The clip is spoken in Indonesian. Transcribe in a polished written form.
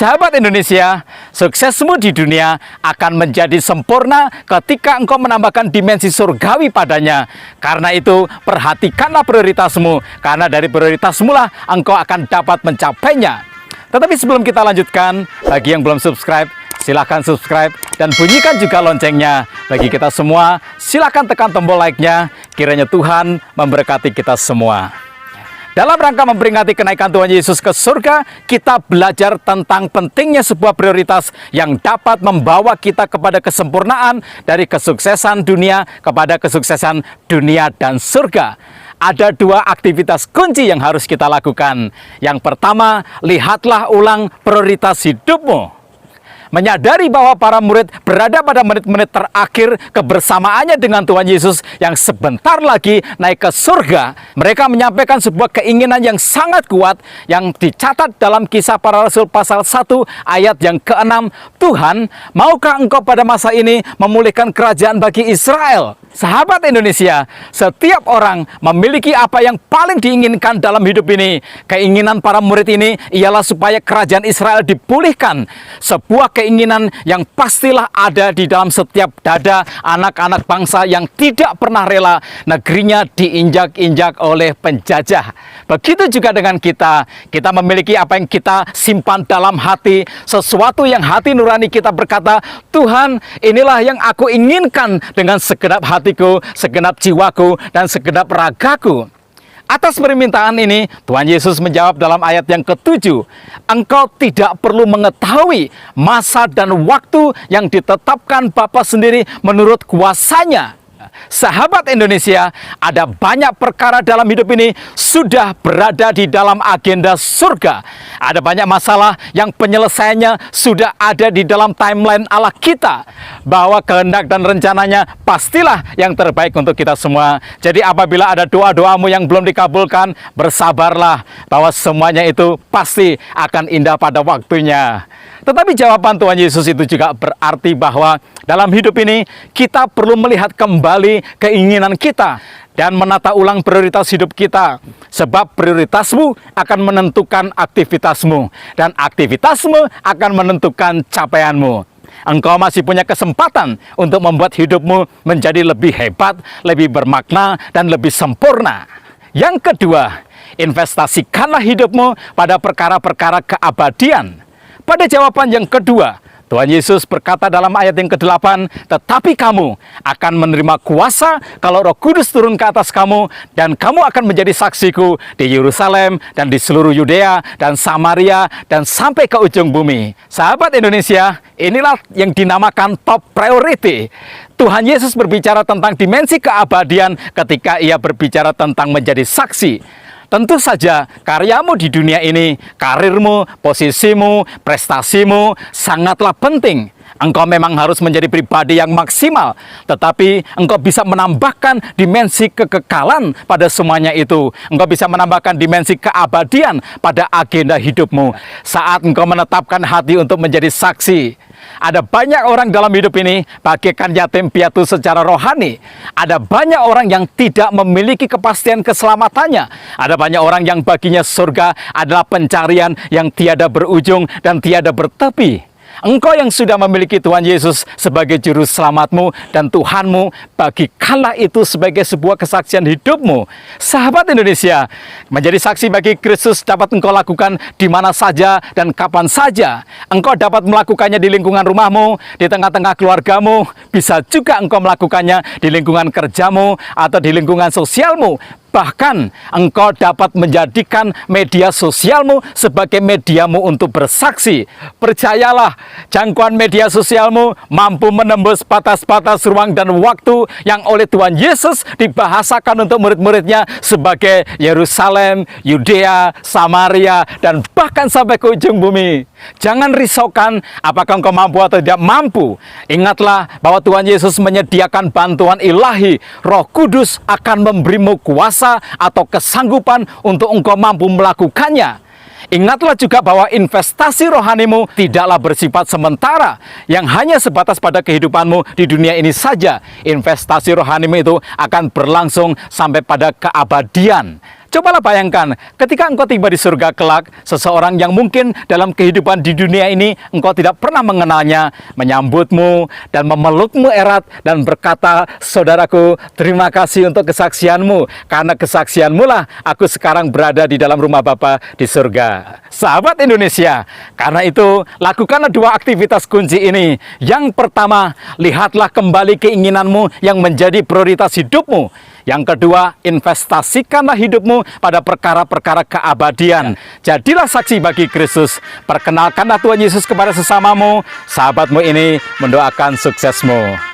Sahabat Indonesia, suksesmu di dunia akan menjadi sempurna ketika engkau menambahkan dimensi surgawi padanya. Karena itu, perhatikanlah prioritasmu, karena dari prioritasmu lah engkau akan dapat mencapainya. Tetapi sebelum kita lanjutkan, bagi yang belum subscribe, silahkan subscribe dan bunyikan juga loncengnya. Bagi kita semua, silahkan tekan tombol like-nya. Kiranya Tuhan memberkati kita semua. Dalam rangka memperingati kenaikan Tuhan Yesus ke surga, kita belajar tentang pentingnya sebuah prioritas yang dapat membawa kita kepada kesempurnaan dari kesuksesan dunia kepada kesuksesan dunia dan surga. Ada dua aktivitas kunci yang harus kita lakukan. Yang pertama, lihatlah ulang prioritas hidupmu. Menyadari bahwa para murid berada pada menit-menit terakhir kebersamaannya dengan Tuhan Yesus yang sebentar lagi naik ke surga, mereka menyampaikan sebuah keinginan yang sangat kuat yang dicatat dalam Kisah Para Rasul pasal 1 ayat yang ke-6. Tuhan, maukah engkau pada masa ini memulihkan kerajaan bagi Israel? Sahabat Indonesia, setiap orang memiliki apa yang paling diinginkan dalam hidup ini. Keinginan para murid ini ialah supaya kerajaan Israel dipulihkan. Sebuah keinginan yang pastilah ada di dalam setiap dada anak-anak bangsa yang tidak pernah rela negerinya diinjak-injak oleh penjajah. Begitu juga dengan kita. Kita memiliki apa yang kita simpan dalam hati, sesuatu yang hati nurani kita berkata, Tuhan, inilah yang aku inginkan dengan segenap hatiku, segenap jiwaku, dan segenap ragaku. Atas permintaan ini, Tuhan Yesus menjawab dalam ayat yang ke-7, engkau tidak perlu mengetahui masa dan waktu yang ditetapkan Bapa sendiri menurut kuasanya. Sahabat Indonesia, ada banyak perkara dalam hidup ini sudah berada di dalam agenda surga. Ada banyak masalah yang penyelesaiannya sudah ada di dalam timeline Allah kita. Bahwa kehendak dan rencananya pastilah yang terbaik untuk kita semua. Jadi apabila ada doa-doamu yang belum dikabulkan, bersabarlah bahwa semuanya itu pasti akan indah pada waktunya. Tetapi jawaban Tuhan Yesus itu juga berarti bahwa dalam hidup ini kita perlu melihat kembali keinginan kita dan menata ulang prioritas hidup kita. Sebab prioritasmu akan menentukan aktivitasmu dan aktivitasmu akan menentukan capaianmu. Engkau masih punya kesempatan untuk membuat hidupmu menjadi lebih hebat, lebih bermakna, dan lebih sempurna. Yang kedua, investasikanlah hidupmu pada perkara-perkara keabadian. Pada jawaban yang kedua, Tuhan Yesus berkata dalam ayat yang ke-8, tetapi kamu akan menerima kuasa kalau Roh Kudus turun ke atas kamu, dan kamu akan menjadi saksiku di Yerusalem dan di seluruh Yudea dan Samaria dan sampai ke ujung bumi. Sahabat Indonesia, inilah yang dinamakan top priority. Tuhan Yesus berbicara tentang dimensi keabadian ketika ia berbicara tentang menjadi saksi. Tentu saja karyamu di dunia ini, karirmu, posisimu, prestasimu sangatlah penting. Engkau memang harus menjadi pribadi yang maksimal, tetapi engkau bisa menambahkan dimensi kekekalan pada semuanya itu. Engkau bisa menambahkan dimensi keabadian pada agenda hidupmu saat engkau menetapkan hati untuk menjadi saksi. Ada banyak orang dalam hidup ini bagaikan yatim piatu secara rohani. Ada banyak orang yang tidak memiliki kepastian keselamatannya. Ada banyak orang yang baginya surga adalah pencarian yang tiada berujung dan tiada bertepi. Engkau yang sudah memiliki Tuhan Yesus sebagai juru selamatmu dan Tuhanmu, bagikanlah itu sebagai sebuah kesaksian hidupmu. Sahabat Indonesia, menjadi saksi bagi Kristus dapat engkau lakukan di mana saja dan kapan saja. Engkau dapat melakukannya di lingkungan rumahmu, di tengah-tengah keluargamu, bisa juga engkau melakukannya di lingkungan kerjamu atau di lingkungan sosialmu. Bahkan engkau dapat menjadikan media sosialmu sebagai mediamu untuk bersaksi. Percayalah, jangkauan media sosialmu mampu menembus batas-batas ruang dan waktu yang oleh Tuhan Yesus dibahasakan untuk murid-muridnya sebagai Yerusalem, Yudea, Samaria, dan bahkan sampai ke ujung bumi. Jangan risaukan apakah engkau mampu atau tidak mampu. Ingatlah bahwa Tuhan Yesus menyediakan bantuan ilahi. Roh Kudus akan memberimu kuasa atau kesanggupan untuk engkau mampu melakukannya. Ingatlah juga bahwa investasi rohanimu tidaklah bersifat sementara yang hanya sebatas pada kehidupanmu di dunia ini saja. Investasi rohanimu itu akan berlangsung sampai pada keabadian. Cobalah bayangkan, ketika engkau tiba di surga kelak, seseorang yang mungkin dalam kehidupan di dunia ini engkau tidak pernah mengenalnya, menyambutmu dan memelukmu erat dan berkata, saudaraku, terima kasih untuk kesaksianmu, karena kesaksianmu lah aku sekarang berada di dalam rumah Bapa di surga. Sahabat Indonesia, karena itu lakukanlah dua aktivitas kunci ini. Yang pertama, lihatlah kembali keinginanmu yang menjadi prioritas hidupmu. Yang kedua, investasikanlah hidupmu pada perkara-perkara keabadian. Jadilah saksi bagi Kristus. Perkenalkanlah Tuhan Yesus kepada sesamamu. Sahabatmu ini mendoakan suksesmu.